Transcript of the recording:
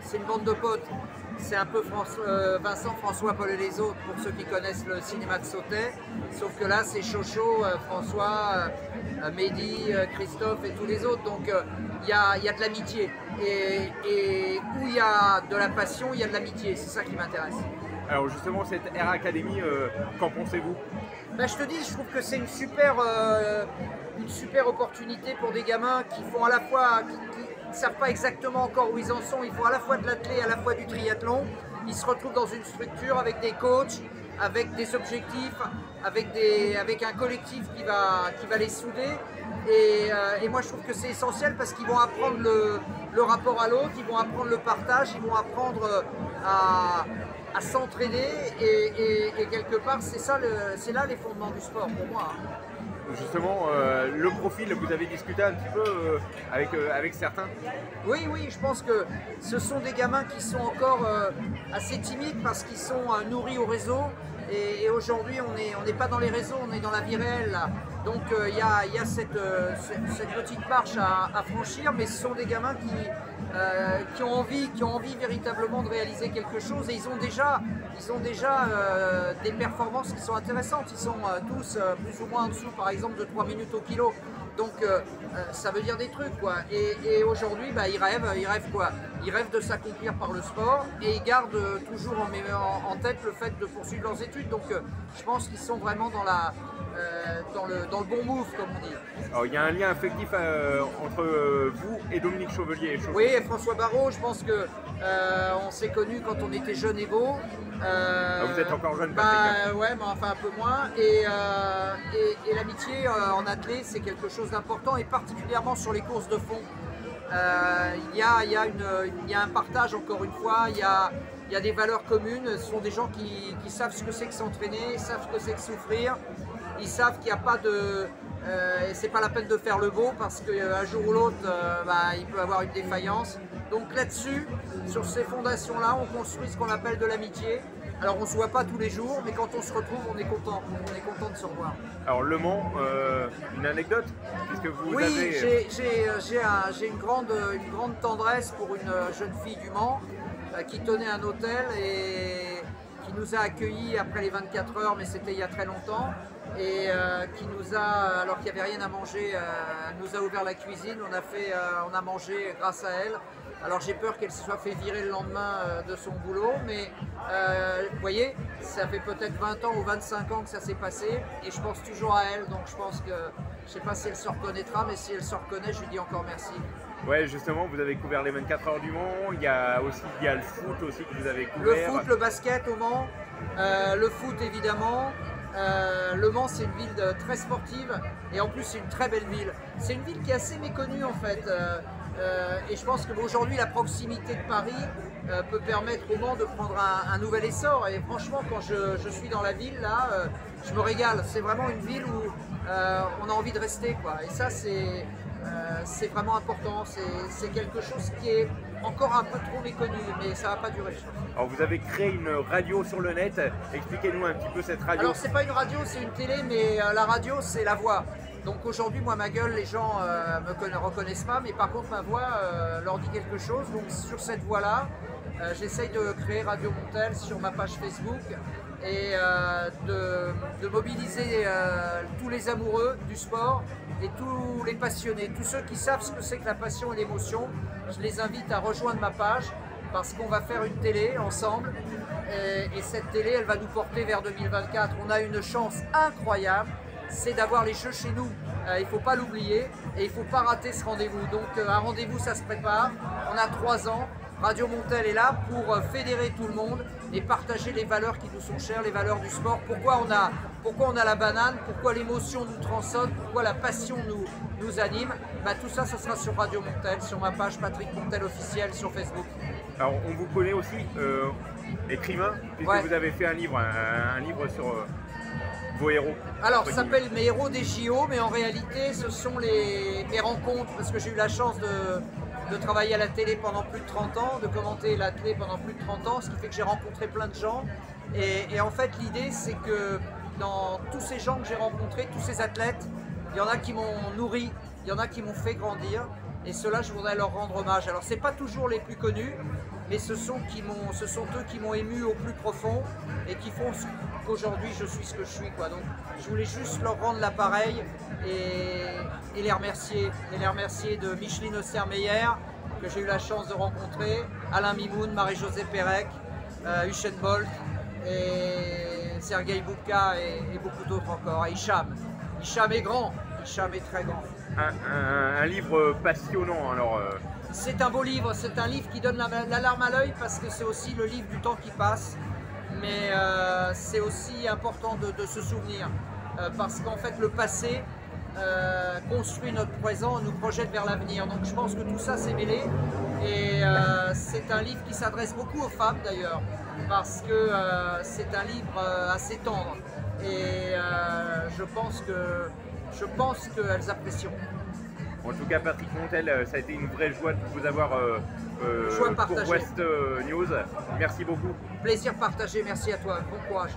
c'est une bande de potes. C'est un peu Vincent, François, Paul et les autres, pour ceux qui connaissent le cinéma de Sautet. Sauf que là, c'est Chocho, François, Mehdi, Christophe et tous les autres. Donc il y a de l'amitié. Et où il y a de la passion, il y a de l'amitié. C'est ça qui m'intéresse. Alors justement, cette Air Academy, qu'en pensez-vous? Ben, je te dis, je trouve que c'est une super opportunité pour des gamins qui font à la fois, qui ne savent pas exactement encore où ils en sont, ils font à la fois de l'athlé, à la fois du triathlon. Ils se retrouvent dans une structure avec des coachs, avec des objectifs, avec un collectif qui va les souder. Et moi je trouve que c'est essentiel parce qu'ils vont apprendre le rapport à l'autre, ils vont apprendre le partage, ils vont apprendre à s'entraider et quelque part c'est là les fondements du sport pour moi. Justement, le profil, vous avez discuté un petit peu avec certains? Oui, je pense que ce sont des gamins qui sont encore assez timides parce qu'ils sont nourris au réseau. Et aujourd'hui, on n'est pas dans les réseaux, on est dans la vie réelle. Là. Donc il y a cette petite marche à franchir, mais ce sont des gamins qui ont envie véritablement de réaliser quelque chose. Et ils ont déjà des performances qui sont intéressantes. Ils sont tous plus ou moins en dessous, par exemple, de 3 minutes au kilo. Donc ça veut dire des trucs quoi. Et aujourd'hui, bah, ils rêvent quoi? Ils rêvent de s'accomplir par le sport et ils gardent toujours en tête le fait de poursuivre leurs études. Donc je pense qu'ils sont vraiment dans le bon move comme on dit. Alors il y a un lien affectif entre vous et Dominique Chauvelier. Oui, et François Barraud, je pense que on s'est connus quand on était jeunes et beaux. Vous êtes encore jeune, Patrick. Ouais, mais enfin un peu moins. Et l'amitié en athlée, c'est quelque chose d'important et particulièrement sur les courses de fond. Il y a un partage encore une fois, il y a des valeurs communes. Ce sont des gens qui savent ce que c'est que s'entraîner, ils savent ce que c'est que souffrir. Ils savent qu'il n'y a pas de... c'est pas la peine de faire le beau parce qu'un jour ou l'autre, il peut avoir une défaillance. Donc là-dessus, sur ces fondations-là, on construit ce qu'on appelle de l'amitié. Alors on ne se voit pas tous les jours, mais quand on se retrouve, on est content. On est content de se revoir. Alors Le Mans, une anecdote? Puisque vous oui, avez... j'ai une grande tendresse pour une jeune fille du Mans qui tenait un hôtel et qui nous a accueillis après les 24 heures, mais c'était il y a très longtemps. Et qui nous a, alors qu'il n'y avait rien à manger, nous a ouvert la cuisine, on a mangé grâce à elle. Alors j'ai peur qu'elle se soit fait virer le lendemain de son boulot, mais vous voyez, ça fait peut-être 20 ans ou 25 ans que ça s'est passé et je pense toujours à elle, donc je pense que, je ne sais pas si elle se reconnaîtra, mais si elle se reconnaît, je lui dis encore merci. Ouais, justement, vous avez couvert les 24 heures du Mans, il y a le foot aussi que vous avez couvert. Le foot, le basket au Mans, le foot évidemment. Le Mans c'est une ville très sportive et en plus c'est une très belle ville. C'est une ville qui est assez méconnue en fait et je pense qu'aujourd'hui la proximité de Paris peut permettre au Mans de prendre un nouvel essor et franchement quand je suis dans la ville là, je me régale. C'est vraiment une ville où on a envie de rester quoi et ça c'est vraiment important, c'est quelque chose qui est encore un peu trop méconnu, mais ça va pas durer. Alors vous avez créé une radio sur le net, expliquez-nous un petit peu cette radio. Alors c'est pas une radio, c'est une télé, mais la radio c'est la voix. Donc aujourd'hui moi ma gueule les gens me reconnaissent pas, mais par contre ma voix leur dit quelque chose. Donc sur cette voix là, j'essaye de créer Radio Montel sur ma page Facebook et de mobiliser tous les amoureux du sport et tous les passionnés, tous ceux qui savent ce que c'est que la passion et l'émotion. Je les invite à rejoindre ma page parce qu'on va faire une télé ensemble et cette télé elle va nous porter vers 2024. On a une chance incroyable, c'est d'avoir les Jeux chez nous, il ne faut pas l'oublier et il ne faut pas rater ce rendez-vous. Donc un rendez-vous ça se prépare, on a 3 ans. Radio Montel est là pour fédérer tout le monde et partager les valeurs qui nous sont chères, les valeurs du sport. Pourquoi on a la banane, pourquoi l'émotion nous transcende, pourquoi la passion nous anime. Tout ça, ça sera sur Radio Montel, sur ma page Patrick Montel officiel sur Facebook. Alors on vous connaît aussi écrivain, puisque vous avez fait un livre sur vos héros. Alors ça s'appelle Mes héros des JO, mais en réalité ce sont mes rencontres, parce que j'ai eu la chance de travailler à la télé pendant plus de 30 ans, de commenter la télé pendant plus de 30 ans, ce qui fait que j'ai rencontré plein de gens. Et en fait, l'idée, c'est que dans tous ces gens que j'ai rencontrés, tous ces athlètes, il y en a qui m'ont nourri, il y en a qui m'ont fait grandir. Et ceux-là, je voudrais leur rendre hommage. Alors, c'est pas toujours les plus connus, mais ce sont eux qui m'ont ému au plus profond et qui font qu'aujourd'hui je suis ce que je suis, quoi. Donc, je voulais juste leur rendre l'appareil et les remercier. Et les remercier de Micheline Ostermeyer, que j'ai eu la chance de rencontrer, Alain Mimoun, Marie-Josée Pérec, Usain Bolt, et Sergei Boubka et beaucoup d'autres encore. Et Hicham. Hicham est grand, Hicham est très grand. Un livre passionnant alors. C'est un beau livre, c'est un livre qui donne la larme à l'œil parce que c'est aussi le livre du temps qui passe. Mais c'est aussi important de se souvenir parce qu'en fait le passé construit notre présent, nous projette vers l'avenir. Donc je pense que tout ça s'est mêlé et c'est un livre qui s'adresse beaucoup aux femmes d'ailleurs parce que c'est un livre assez tendre et je pense qu'elles apprécieront. En tout cas, Patrick Montel, ça a été une vraie joie de vous avoir pour West News. Merci beaucoup. Plaisir partagé, merci à toi, bon courage.